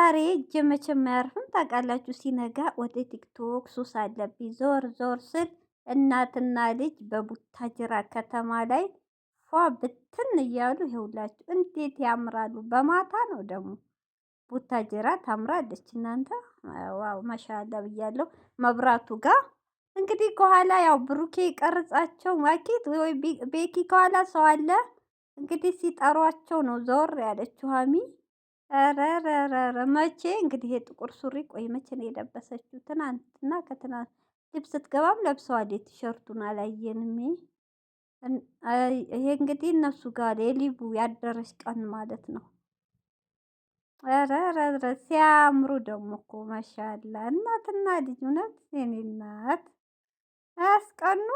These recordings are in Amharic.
ዛሬ እጄ መቼም አያርፍም ታውቃላችሁ። ሲነጋ ወደ ቲክቶክ ሱስ አለብኝ። ዞር ዞር ስል እናትና ልጅ በቡታጅራ ከተማ ላይ ፏ ብትን እያሉ ይኸውላችሁ እንዴት ያምራሉ። በማታ ነው ደግሞ ቡታጅራ ታምራለች እናንተ። ዋው ማሻአላ ብያለሁ። መብራቱ ጋር እንግዲህ ከኋላ ያው ብሩኬ ቀርጻቸው ማኪት ወይ ቤኪ ከኋላ ሰው አለ እንግዲህ ሲጠሯቸው ነው ዞር ያለችው ሀሚ። ረረረረ መቼ እንግዲህ የጥቁር ሱሪ ቆይ መቼ ነው የለበሰችው? ትናንትና ከትናንት ልብስ ስትገባም ለብሰዋል። የቲሸርቱን አላየንም። ይሄ እንግዲህ እነሱ ጋር የሊቡ ያደረች ቀን ማለት ነው። ረረረ ሲያምሩ ደግሞ እኮ ማሻአላ እናትና ልጅ እውነት የኔ እናት አያስቀኑ።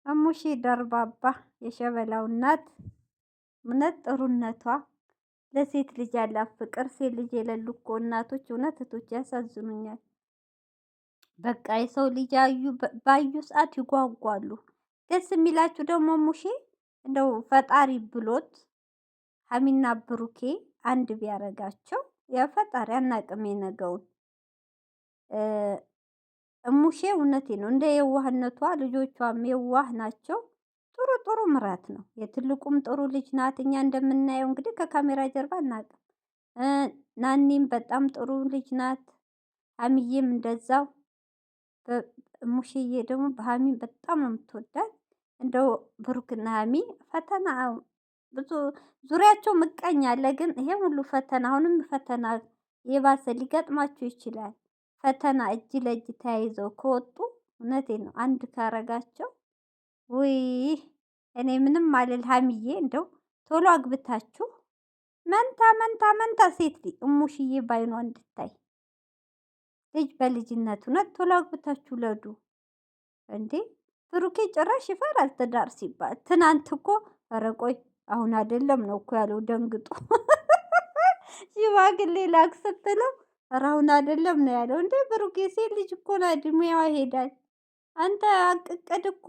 እሙሼ ደርባባ የሸበላው እናት እውነት ጥሩነቷ ለሴት ልጅ ያላት ፍቅር። ሴት ልጅ የሌሉ እኮ እናቶች እውነት እህቶች ያሳዝኑኛል። በቃ የሰው ልጅ ባዩ ሰዓት ይጓጓሉ። ደስ የሚላችሁ ደግሞ ሙሼ እንደው ፈጣሪ ብሎት ሀሚና ብሩኬ አንድ ቢያረጋቸው የፈጣሪ አናቅም የነገውን። እሙሼ እውነቴ ነው እንደ የዋህነቷ ልጆቿም የዋህ ናቸው። ጥሩ ጥሩ ምራት ነው። የትልቁም ጥሩ ልጅ ናት። እኛ እንደምናየው እንግዲህ ከካሜራ ጀርባ አናቅም። ናኒም በጣም ጥሩ ልጅ ናት። ሀሚዬም እንደዛው። ሙሽዬ ደግሞ በሀሚን በጣም ነው የምትወዳት። እንደው ብሩክና ሀሚ ፈተና ብዙ ዙሪያቸው ምቀኛ አለ። ግን ይሄ ሁሉ ፈተና አሁንም ፈተና የባሰ ሊገጥማቸው ይችላል። ፈተና እጅ ለእጅ ተያይዘው ከወጡ እውነቴን ነው አንድ ካረጋቸው ውይ እኔ ምንም አልል። ሀሚዬ እንደው ቶሎ አግብታችሁ መንታ መንታ መንታ ሴት ልጅ እሙሽዬ ባይኗ እንድታይ ልጅ በልጅነት እውነት ቶሎ አግብታችሁ ለዱ እንዴ። ብሩኬ ጭራሽ ይፈራል ትዳር ሲባል። ትናንት እኮ ኧረ ቆይ አሁን አይደለም ነው እኮ ያለው ደንግጦ። ሽማግሌ ላክ ስትለው ኧረ አሁን አይደለም ነው ያለው። እንዴ ብሩኬ ሴት ልጅ እኮ ነው እድሜዋ ይሄዳል። አንተ እቅድ እኮ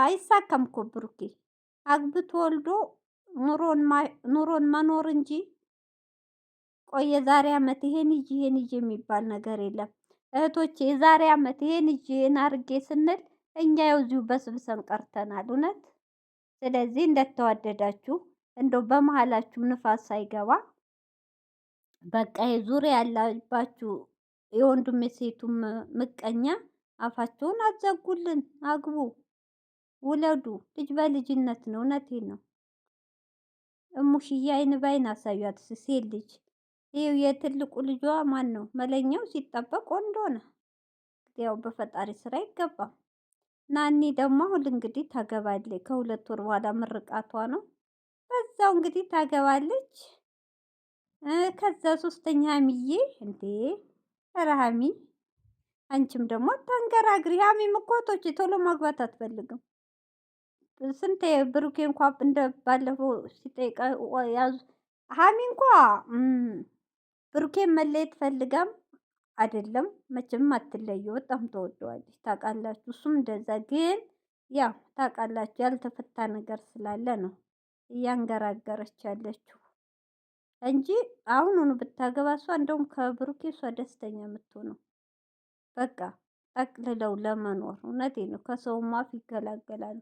አይሳካም እኮ ብሩኬ። አግብቶ ወልዶ ኑሮን መኖር እንጂ ቆይ የዛሬ አመት ይሄን ይዤ የሚባል ነገር የለም። እህቶቼ የዛሬ አመት ይሄን ይዤን አርጌ ስንል እኛ የዚሁ በስብሰን ቀርተናል እውነት። ስለዚህ እንደተዋደዳችሁ እንደው በመሃላችሁ ንፋስ ሳይገባ በቃ የዙሪያ ያላባችሁ የወንዱም የሴቱም ምቀኛ አፋቸውን አዘጉልን። አግቡ፣ ውለዱ። ልጅ በልጅነት ነው። እውነቴን ነው። እሙሽዬ አይን ባይን አሳዩት ሴት ልጅ። ይኸው የትልቁ ልጇ ማን ነው መለኛው ሲጠበቅ ወንድ ሆነ። ያው በፈጣሪ ስራ አይገባም። ናኒ ደግሞ አሁን እንግዲህ ታገባለች። ከ2 ወር በኋላ ምርቃቷ ነው። በዛው እንግዲህ ታገባለች። ከዛ ሶስተኛ ሀሚዬ እንዴ ኧረ ሀሚ አንቺም ደግሞ አታንገራግሪ። ሀሚም እኮ እህቶቼ ቶሎ ማግባት አትፈልግም። ስንቴ ብሩኬ እንኳን እንደ ባለፈው ሲጠይቃ ያዙ ሀሚ እንኳ ብሩኬን መለየት ፈልጋም አይደለም መቼም አትለየው። በጣም ተወደዋለች ታውቃላችሁ። እሱም እንደዛ ግን ያው ታውቃላችሁ ያልተፈታ ነገር ስላለ ነው እያንገራገረች ያለችው እንጂ አሁኑኑ ብታገባ እሷ እንደውም ከብሩኬ እሷ ደስተኛ የምትሆነው በቃ ጠቅልለው ለመኖር። እውነቴን ነው። ከሰውም አፍ ይገላገላሉ።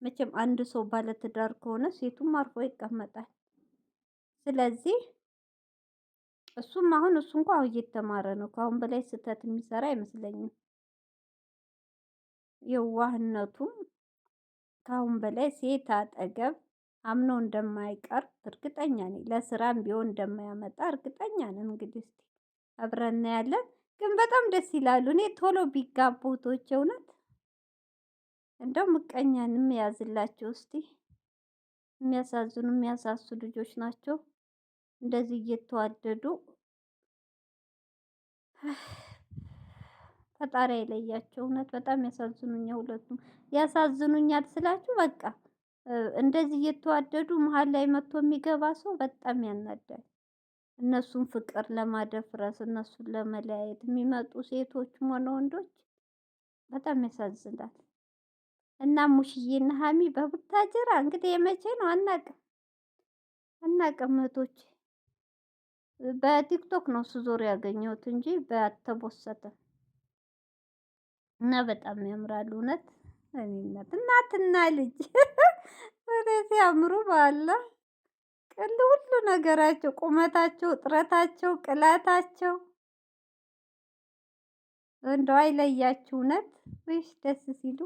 መቼም አንድ ሰው ባለትዳር ከሆነ ሴቱም አርፎ ይቀመጣል። ስለዚህ እሱም አሁን እሱ እንኳን እየተማረ ነው። ከአሁን በላይ ስህተት የሚሰራ አይመስለኝም። የዋህነቱም ከአሁን በላይ ሴት አጠገብ አምኖ እንደማይቀር እርግጠኛ ነኝ። ለስራም ቢሆን እንደማያመጣ እርግጠኛ ነን። እንግዲህ እስቲ አብረን እናያለን። ግን በጣም ደስ ይላሉ። እኔ ቶሎ ቢጋቡ እህቶቼ እውነት እንደው ምቀኛንም ያዝላቸው እስቲ። የሚያሳዝኑ የሚያሳሱ ልጆች ናቸው። እንደዚህ እየተዋደዱ ፈጣሪ አይለያቸው። እውነት በጣም ያሳዝኑኛል። ሁለቱም ያሳዝኑኛል ስላችሁ በቃ እንደዚህ እየተዋደዱ መሀል ላይ መጥቶ የሚገባ ሰው በጣም ያናዳል። እነሱን ፍቅር ለማደፍረስ እነሱን ለመለያየት የሚመጡ ሴቶችም ሆነ ወንዶች በጣም ያሳዝናል። እና ሙሽዬና ሀሚ በቡታጅራ እንግዲህ የመቼ ነው አናቅም እህቶች በቲክቶክ ነው ስዞር ያገኘሁት እንጂ በተቦሰተ እና በጣም ያምራሉ። እውነት እኔነት እናትና ልጅ ወዴት ሲያምሩ በአላህ ሁሉ ነገራቸው፣ ቁመታቸው፣ ጥረታቸው፣ ቅላታቸው እንደው አይለያችሁ። እውነት ወይስ ደስ ሲሉ